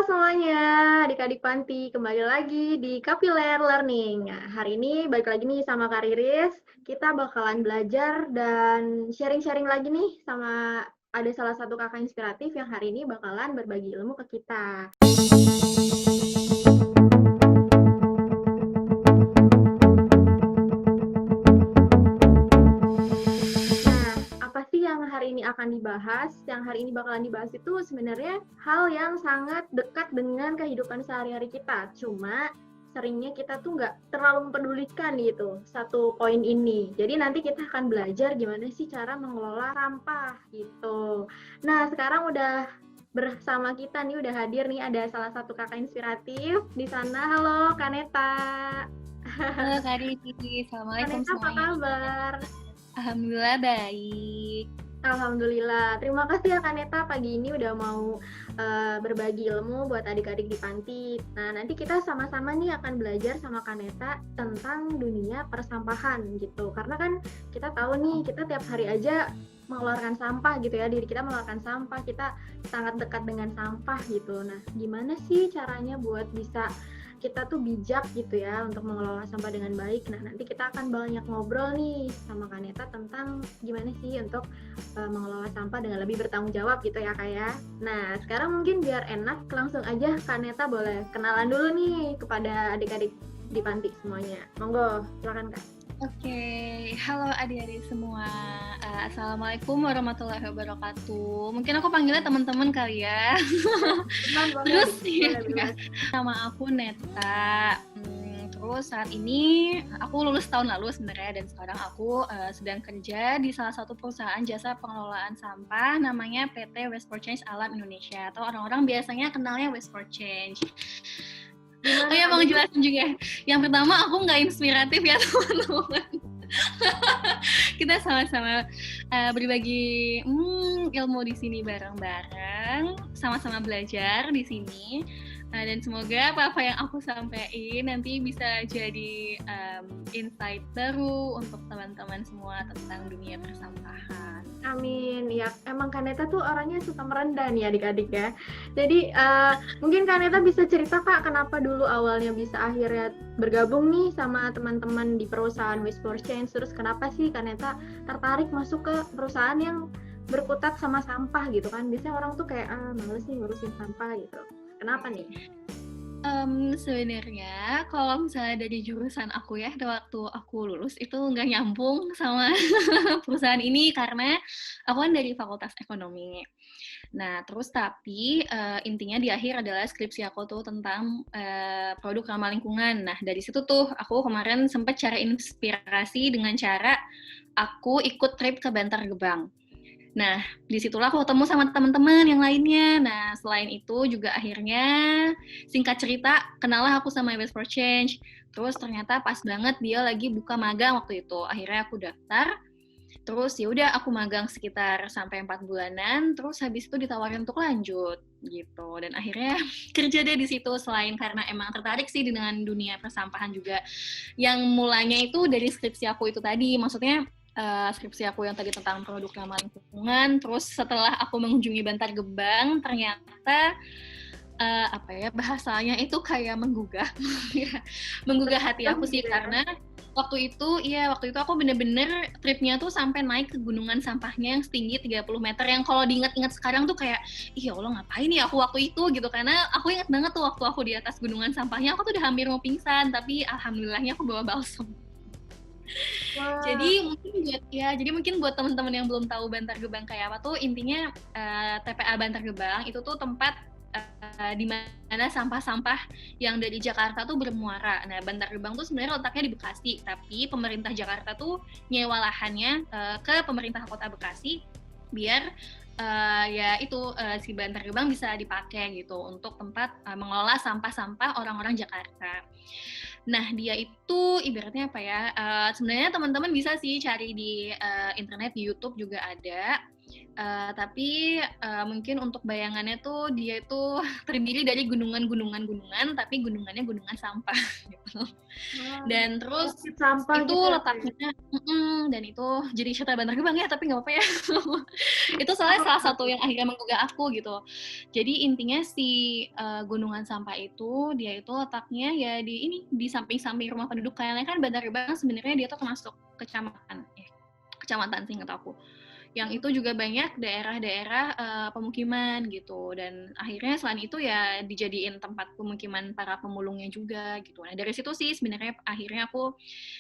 semuanya, adik-adik Panti, kembali lagi di Kapiler Learning. Nah, hari ini balik lagi nih sama Kak Riris, kita bakalan belajar dan sharing-sharing lagi nih sama ada salah satu kakak inspiratif yang hari ini bakalan berbagi ilmu ke kita. Apa sih yang hari ini akan dibahas? Yang hari ini bakalan dibahas itu sebenarnya hal yang sangat dekat dengan kehidupan sehari-hari kita. Cuma seringnya kita tuh nggak terlalu mempedulikan gitu satu poin ini. Jadi nanti kita akan belajar gimana sih cara mengelola sampah gitu. Nah, sekarang udah bersama kita nih, udah hadir nih ada salah satu kakak inspiratif di sana. Halo, Kaneta. Halo Kak Riri, Assalamualaikum Kaneta, apa semuanya. kabar? Alhamdulillah baik. Alhamdulillah. Terima kasih ya Kaneta pagi ini udah mau berbagi ilmu buat adik-adik di Panti. Nah, nanti kita sama-sama nih akan belajar sama Kaneta tentang dunia persampahan gitu. Karena kan kita tahu nih, kita tiap hari aja mengeluarkan sampah gitu ya. Diri kita mengeluarkan sampah, kita sangat dekat dengan sampah gitu. Nah, gimana sih caranya buat bisa kita tuh bijak gitu ya untuk mengelola sampah dengan baik. Nah, nanti kita akan banyak ngobrol nih sama Kaneta tentang gimana sih untuk mengelola sampah dengan lebih bertanggung jawab gitu ya Kak ya. Nah, sekarang mungkin biar enak langsung aja Kaneta boleh kenalan dulu nih kepada adik-adik di Panti semuanya. Monggo, silakan Kak. Oke, halo adik-adik semua. Assalamualaikum warahmatullahi wabarakatuh. Mungkin aku panggilnya teman-teman kali ya. Terus ya, nama aku Neta. Terus saat ini aku lulus tahun lalu sebenarnya, dan sekarang aku sedang kerja di salah satu perusahaan jasa pengelolaan sampah namanya PT Waste for Change Alam Indonesia, atau orang-orang biasanya kenalnya Waste for Change. Oh ya, mau ngejelasin juga. Yang pertama, aku nggak inspiratif ya teman-teman. Kita sama-sama berbagi ilmu di sini bareng-bareng, sama-sama belajar di sini. Dan semoga apa yang aku sampaikan nanti bisa jadi insight baru untuk teman-teman semua tentang dunia persampahan. Amin. Ya, emang Kaneta tuh orangnya suka merendah nih adik-adik ya. Jadi mungkin Kaneta bisa cerita Kak, kenapa dulu awalnya bisa akhirnya bergabung nih sama teman-teman di perusahaan Waste for Change. Terus kenapa sih Kaneta tertarik masuk ke perusahaan yang berkutat sama sampah gitu kan? Biasanya orang tuh kayak males nih ngurusin sampah gitu. Kenapa nih? Sebenarnya kalau misalnya dari jurusan aku ya, waktu aku lulus itu nggak nyambung sama perusahaan ini karena aku kan dari Fakultas Ekonomi. Nah, terus tapi intinya di akhir adalah skripsi aku tuh tentang produk ramah lingkungan. Nah, dari situ tuh aku kemarin sempat cari inspirasi dengan cara aku ikut trip ke Bantar Gebang. Nah, disitulah aku ketemu sama teman-teman yang lainnya. Nah, selain itu juga akhirnya singkat cerita, kenalah aku sama Waste for Change. Terus ternyata pas banget dia lagi buka magang waktu itu. Akhirnya aku daftar. Terus ya udah aku magang sekitar sampai 4 bulanan. Terus habis itu ditawarin untuk lanjut gitu. Dan akhirnya kerja deh di situ, selain karena emang tertarik sih dengan dunia persampahan juga. Yang mulanya itu dari skripsi aku itu tadi. Maksudnya skripsi aku yang tadi tentang produk ramah lingkungan. Terus setelah aku mengunjungi Bantar Gebang, ternyata bahasanya itu kayak menggugah menggugah hati aku sih, karena waktu itu aku bener-bener tripnya tuh sampai naik ke gunungan sampahnya yang setinggi 30 meter, yang kalau diingat-ingat sekarang tuh kayak, ya Allah ngapain ya aku waktu itu gitu, karena aku ingat banget tuh waktu aku di atas gunungan sampahnya aku tuh udah hampir mau pingsan, tapi alhamdulillahnya aku bawa balsam. Wow. Jadi mungkin buat teman-teman yang belum tahu Bantar Gebang kayak apa tuh, intinya TPA Bantar Gebang itu tuh tempat di mana sampah-sampah yang dari Jakarta tuh bermuara. Nah, Bantar Gebang tuh sebenarnya letaknya di Bekasi, tapi pemerintah Jakarta tuh nyewa lahannya ke pemerintah Kota Bekasi biar si Bantar Gebang bisa dipakai gitu untuk tempat mengelola sampah-sampah orang-orang Jakarta. Nah, dia itu ibaratnya apa ya? Sebenarnya teman-teman bisa sih cari di internet, di YouTube juga ada. Tapi mungkin untuk bayangannya tuh dia itu terdiri dari gunungan, tapi gunungannya gunungan sampah gitu. Dan terus sampah itu gitu ya, letaknya dan itu jadi cerita Bantar Gebang ya, tapi nggak apa-apa ya. Itu soalnya salah satu yang akhirnya menggugah aku gitu. Jadi intinya si gunungan sampah itu dia itu letaknya ya di samping-samping rumah penduduk. Kayaknya kan Bantar Gebang sebenarnya dia tuh termasuk kecamatan sih ingat aku. Yang itu juga banyak daerah-daerah pemukiman gitu, dan akhirnya selain itu ya dijadiin tempat pemukiman para pemulungnya juga gitu. Nah dari situ sih sebenarnya akhirnya aku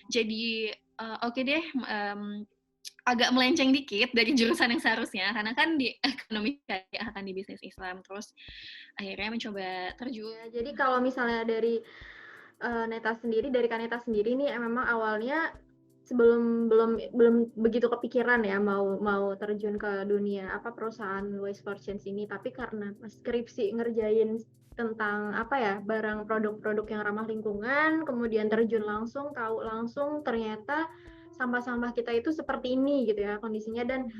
jadi oke deh, agak melenceng dikit dari jurusan yang seharusnya, karena kan di ekonomi kayak akan di bisnis Islam, terus akhirnya mencoba terjun. Ya, jadi kalau misalnya dari dari Kaneta sendiri nih memang awalnya belum begitu kepikiran ya mau terjun ke dunia perusahaan Waste for Change ini, tapi karena skripsi ngerjain tentang barang produk-produk yang ramah lingkungan, kemudian terjun langsung, tahu langsung ternyata sampah-sampah kita itu seperti ini gitu ya kondisinya, dan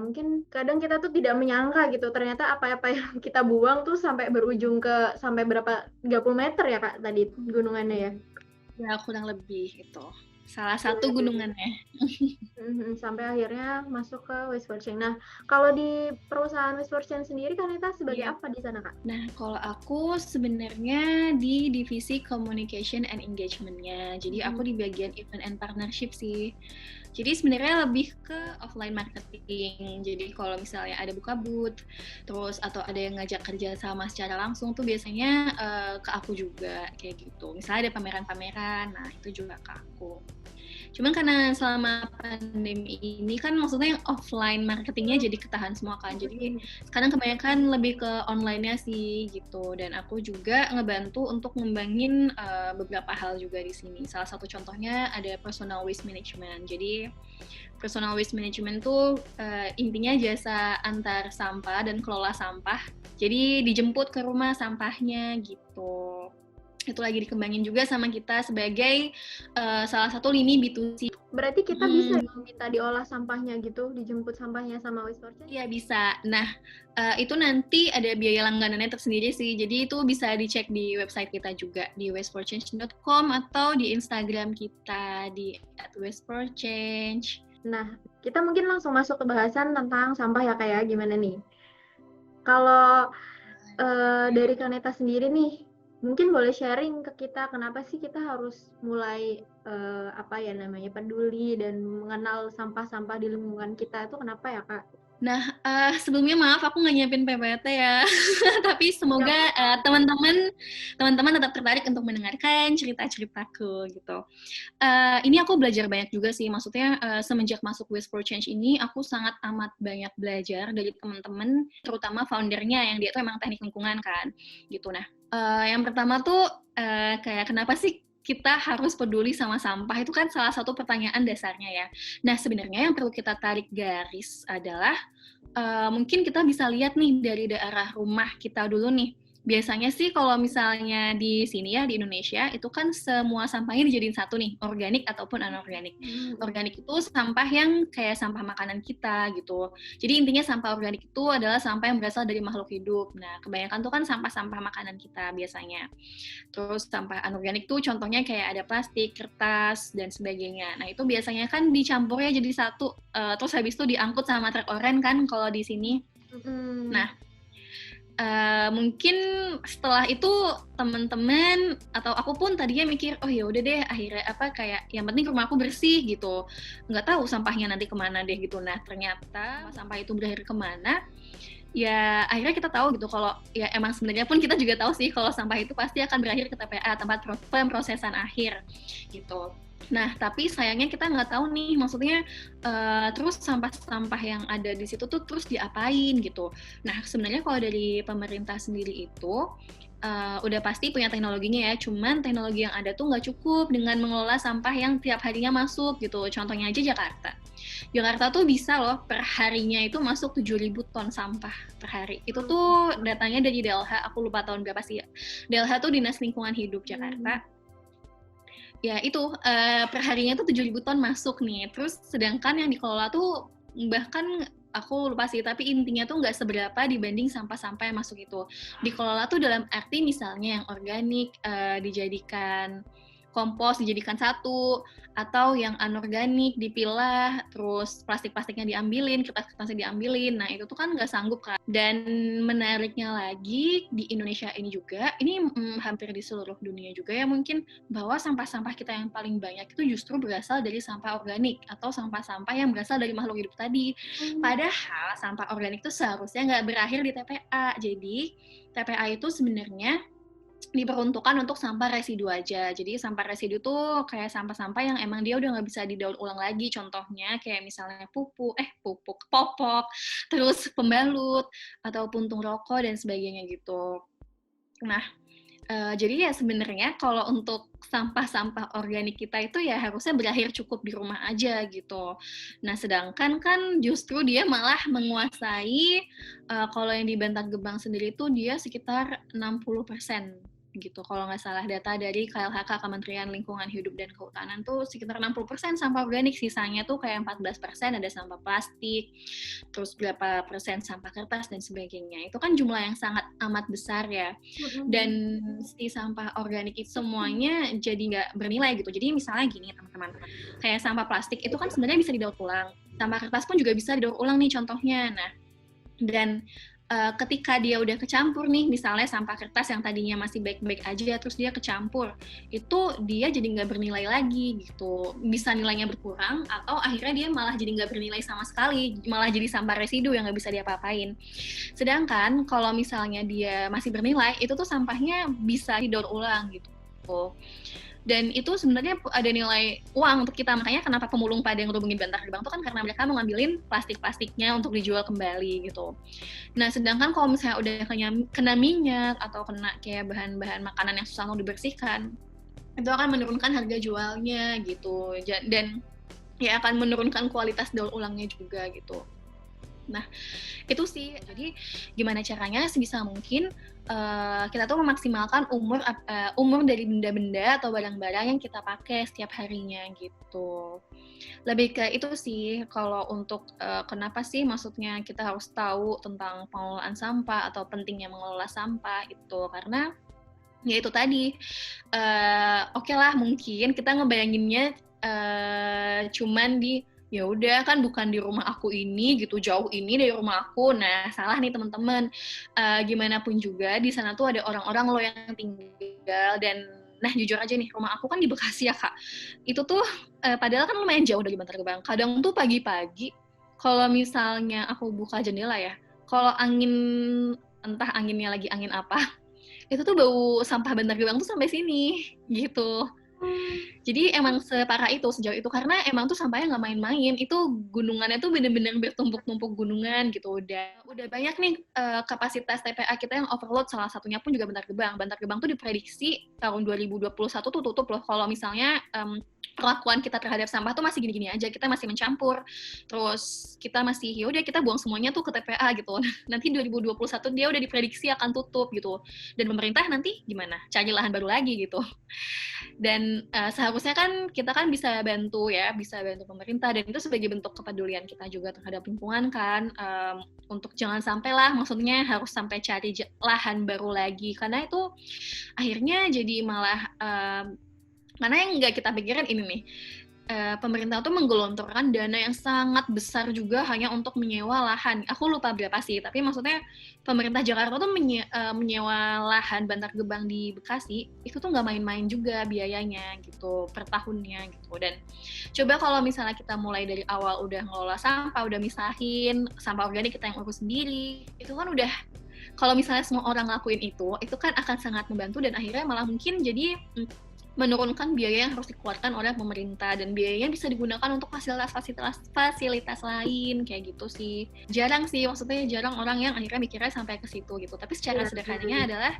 mungkin kadang kita tuh tidak menyangka gitu, ternyata apa-apa yang kita buang tuh sampai berujung ke sampai berapa 30 meter ya Kak tadi gunungannya ya? Ya kurang lebih itu salah satu gunungannya. Sampai akhirnya masuk ke Waste for Change. Nah, kalau di perusahaan Waste for Change sendiri Kaneta sebagai apa di sana Kak? Nah, kalau aku sebenarnya di divisi Communication and Engagement-nya. Jadi aku di bagian Event and Partnership sih. Jadi sebenarnya lebih ke offline marketing. Jadi kalau misalnya ada buka booth, terus atau ada yang ngajak kerja sama secara langsung tuh biasanya ke aku juga kayak gitu. Misalnya ada pameran-pameran, nah itu juga ke aku. Cuman karena selama pandemi ini kan maksudnya yang offline marketingnya jadi ketahan semua kan. Jadi sekarang kebanyakan lebih ke online-nya sih gitu. Dan aku juga ngebantu untuk ngembangin beberapa hal juga di sini. Salah satu contohnya ada personal waste management. Jadi personal waste management tuh intinya jasa antar sampah dan kelola sampah. Jadi dijemput ke rumah sampahnya gitu. Itu lagi dikembangin juga sama kita sebagai salah satu lini B2C. Berarti kita bisa minta diolah sampahnya gitu, dijemput sampahnya sama Waste for Change? Iya bisa. Nah, itu nanti ada biaya langganannya tersendiri sih. Jadi itu bisa dicek di website kita juga, di wasteforchange.com atau di Instagram kita di @wasteforchange. Nah, kita mungkin langsung masuk ke bahasan tentang sampah ya kayak gimana nih. Kalau dari Kaneta sendiri nih, mungkin boleh sharing ke kita kenapa sih kita harus mulai peduli dan mengenal sampah-sampah di lingkungan kita itu kenapa ya Kak? Nah, sebelumnya maaf aku nggak nyiapin PPT ya, tapi semoga teman-teman tetap tertarik untuk mendengarkan cerita-ceritaku gitu. Ini aku belajar banyak juga sih, maksudnya semenjak masuk Waste for Change ini aku sangat amat banyak belajar dari teman-teman, terutama foundernya yang dia tuh emang teknik lingkungan kan, gitu. Nah, yang pertama tuh kayak kenapa sih kita harus peduli sama sampah, itu kan salah satu pertanyaan dasarnya ya. Nah, sebenarnya yang perlu kita tarik garis adalah mungkin kita bisa lihat nih dari daerah rumah kita dulu nih. Biasanya sih kalau misalnya di sini ya, di Indonesia, itu kan semua sampahnya dijadiin satu nih, organik ataupun anorganik. Organik itu sampah yang kayak sampah makanan kita gitu. Jadi intinya sampah organik itu adalah sampah yang berasal dari makhluk hidup. Nah, kebanyakan tuh kan sampah-sampah makanan kita biasanya. Terus sampah anorganik tuh contohnya kayak ada plastik, kertas, dan sebagainya. Nah, itu biasanya kan dicampur ya jadi satu, terus habis itu diangkut sama truk oren kan kalau di sini. Nah, mungkin setelah itu teman-teman atau aku pun tadinya mikir, oh ya udah deh akhirnya kayak yang penting rumah aku bersih gitu, nggak tahu sampahnya nanti kemana deh gitu. Nah ternyata sampah itu berakhir kemana, ya akhirnya kita tahu gitu kalau ya emang sebenarnya pun kita juga tahu sih kalau sampah itu pasti akan berakhir ke TPA, tempat pemrosesan akhir gitu. Nah, tapi sayangnya kita nggak tahu nih, maksudnya terus sampah-sampah yang ada di situ tuh terus diapain gitu. Nah, sebenarnya kalau dari pemerintah sendiri itu udah pasti punya teknologinya ya, cuman teknologi yang ada tuh nggak cukup dengan mengelola sampah yang tiap harinya masuk gitu. Contohnya aja Jakarta. Jakarta tuh bisa loh per harinya itu masuk 7.000 ton sampah per hari. Itu tuh datanya dari DLH, aku lupa tahun berapa sih ya. DLH tuh Dinas Lingkungan Hidup Jakarta. Ya itu perharinya tuh 7.000 ton masuk nih. Terus sedangkan yang dikelola tuh bahkan aku lupa sih, tapi intinya tuh nggak seberapa dibanding sampah-sampah yang masuk itu. Dikelola tuh dalam arti misalnya yang organik dijadikan kompos, dijadikan satu, atau yang anorganik dipilah, terus plastik-plastiknya diambilin, kertas-kertasnya diambilin. Nah, itu tuh kan nggak sanggup kan. Dan menariknya lagi, di Indonesia ini juga, ini hampir di seluruh dunia juga ya mungkin, bahwa sampah-sampah kita yang paling banyak itu justru berasal dari sampah organik, atau sampah-sampah yang berasal dari makhluk hidup tadi. Padahal sampah organik itu seharusnya nggak berakhir di TPA. Jadi, TPA itu sebenarnya diperuntukkan untuk sampah residu aja. Jadi sampah residu tuh kayak sampah-sampah yang emang dia udah nggak bisa didaur ulang lagi. Contohnya kayak misalnya pupuk, popok, terus pembalut, atau puntung rokok, dan sebagainya gitu. Nah, jadi ya sebenarnya kalau untuk sampah-sampah organik kita itu ya harusnya berakhir cukup di rumah aja gitu. Nah, sedangkan kan justru dia malah menguasai, kalau yang di Bantar Gebang sendiri itu dia sekitar 60% gitu. Kalau nggak salah data dari KLHK, Kementerian Lingkungan Hidup dan Kehutanan tuh sekitar 60% sampah organik, sisanya tuh kayak 14% ada sampah plastik, terus berapa persen sampah kertas dan sebagainya. Itu kan jumlah yang sangat amat besar ya. Dan si sampah organik itu semuanya jadi nggak bernilai gitu. Jadi misalnya gini teman-teman, kayak sampah plastik itu kan sebenarnya bisa didaur ulang. Sampah kertas pun juga bisa didaur ulang nih contohnya. Nah, dan ketika dia udah kecampur nih, misalnya sampah kertas yang tadinya masih baik-baik aja, terus dia kecampur, itu dia jadi nggak bernilai lagi gitu. Bisa nilainya berkurang, atau akhirnya dia malah jadi nggak bernilai sama sekali, malah jadi sampah residu yang nggak bisa diapa-apain. Sedangkan kalau misalnya dia masih bernilai, itu tuh sampahnya bisa didaur ulang gitu. Dan itu sebenarnya ada nilai uang untuk kita, makanya kenapa pemulung pada yang ngehubungin Bantar Gebang itu kan karena mereka mau ngambilin plastik-plastiknya untuk dijual kembali gitu. Nah, sedangkan kalau misalnya udah kena minyak atau kena kayak bahan-bahan makanan yang susah untuk dibersihkan, itu akan menurunkan harga jualnya gitu, dan ya akan menurunkan kualitas daur ulangnya juga gitu. Nah, itu sih. Jadi gimana caranya sebisa mungkin kita tuh memaksimalkan umur dari benda-benda atau barang-barang yang kita pakai setiap harinya gitu. Lebih ke itu sih kalau untuk kenapa sih maksudnya kita harus tahu tentang pengelolaan sampah atau pentingnya mengelola sampah itu, karena ya itu tadi, oke lah mungkin kita ngebayanginnya cuman di ya udah kan bukan di rumah aku ini gitu, jauh ini dari rumah aku. Nah, salah nih teman-teman. Gimana pun juga di sana tuh ada orang-orang loh yang tinggal, dan nah jujur aja nih, rumah aku kan di Bekasi ya Kak. Itu tuh padahal kan lumayan jauh dari Bantar Gebang. Kadang tuh pagi-pagi kalau misalnya aku buka jendela ya, kalau angin, entah anginnya lagi angin apa, itu tuh bau sampah Bantar Gebang tuh sampai sini gitu. Jadi emang separah itu sejauh itu, karena emang tuh sampahnya nggak main-main. Itu gunungannya tuh bener-bener bertumpuk-tumpuk gunungan gitu. Udah banyak nih kapasitas TPA kita yang overload, salah satunya pun juga Bantar Gebang. Bantar Gebang tuh diprediksi tahun 2021 tuh tutup loh kalau misalnya perlakuan kita terhadap sampah tuh masih gini-gini aja, kita masih mencampur, terus kita masih yaudah kita buang semuanya tuh ke TPA gitu. Nanti 2021 dia udah diprediksi akan tutup gitu, dan pemerintah nanti gimana? Cari lahan baru lagi gitu. Dan seharusnya kan kita kan bisa bantu pemerintah, dan itu sebagai bentuk kepedulian kita juga terhadap lingkungan kan, untuk jangan sampai lah, maksudnya harus sampai cari lahan baru lagi, karena itu akhirnya jadi malah karena yang nggak kita pikirin ini nih, pemerintah tuh menggelontorkan dana yang sangat besar juga hanya untuk menyewa lahan. Aku lupa berapa sih, tapi maksudnya pemerintah Jakarta tuh menyewa lahan Bantar Gebang di Bekasi, itu tuh nggak main-main juga biayanya gitu, per tahunnya gitu. Dan coba kalau misalnya kita mulai dari awal udah ngelola sampah, udah misahin, sampah organik kita yang urus sendiri, itu kan udah, kalau misalnya semua orang lakuin itu kan akan sangat membantu, dan akhirnya malah mungkin jadi menurunkan biaya yang harus dikeluarkan oleh pemerintah, dan biayanya bisa digunakan untuk fasilitas lain kayak gitu sih. Jarang sih, maksudnya jarang orang yang akhirnya mikirnya sampai ke situ gitu. Tapi secara sederhananya adalah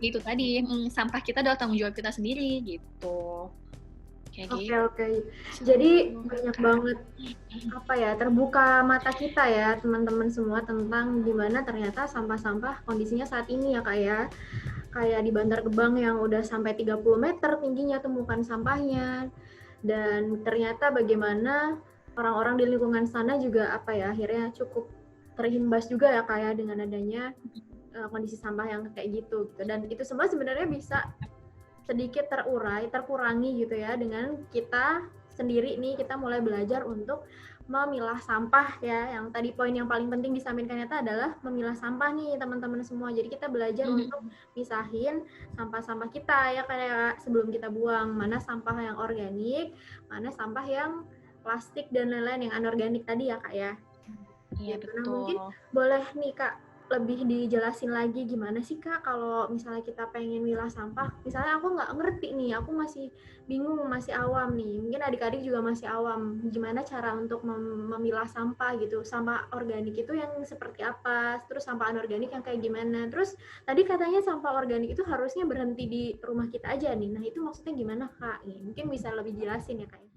itu tadi, sampah kita adalah tanggung jawab kita sendiri gitu. Oke. Jadi banyak banget terbuka mata kita ya teman-teman semua tentang gimana ternyata sampah-sampah kondisinya saat ini ya Kak ya. Kayak di Bantar Gebang yang udah sampai 30 meter tingginya temukan sampahnya, dan ternyata bagaimana orang-orang di lingkungan sana juga apa ya, akhirnya cukup terimbas juga ya Kak ya dengan adanya kondisi sampah yang kayak gitu. Dan itu semua sebenarnya bisa sedikit terkurangi gitu ya dengan kita sendiri nih, kita mulai belajar untuk memilah sampah ya. Yang tadi poin yang paling penting disampaikan ternyata adalah memilah sampah nih teman-teman semua. Jadi kita belajar untuk misahin sampah-sampah kita ya, kayak sebelum kita buang, mana sampah yang organik, mana sampah yang plastik dan lain-lain yang anorganik tadi ya Kak ya. Iya, Gitu. Nah mungkin betul. boleh nih Kak lebih dijelasin lagi gimana sih Kak kalau misalnya kita pengen milah sampah. Misalnya aku nggak ngerti nih, aku masih bingung, masih awam nih. Mungkin adik-adik juga masih awam. Gimana cara untuk memilah sampah gitu. Sampah organik itu yang seperti apa, terus sampah anorganik yang kayak gimana. Terus tadi katanya sampah organik itu harusnya berhenti di rumah kita aja nih. Nah itu maksudnya gimana Kak? Mungkin bisa lebih jelasin ya Kak.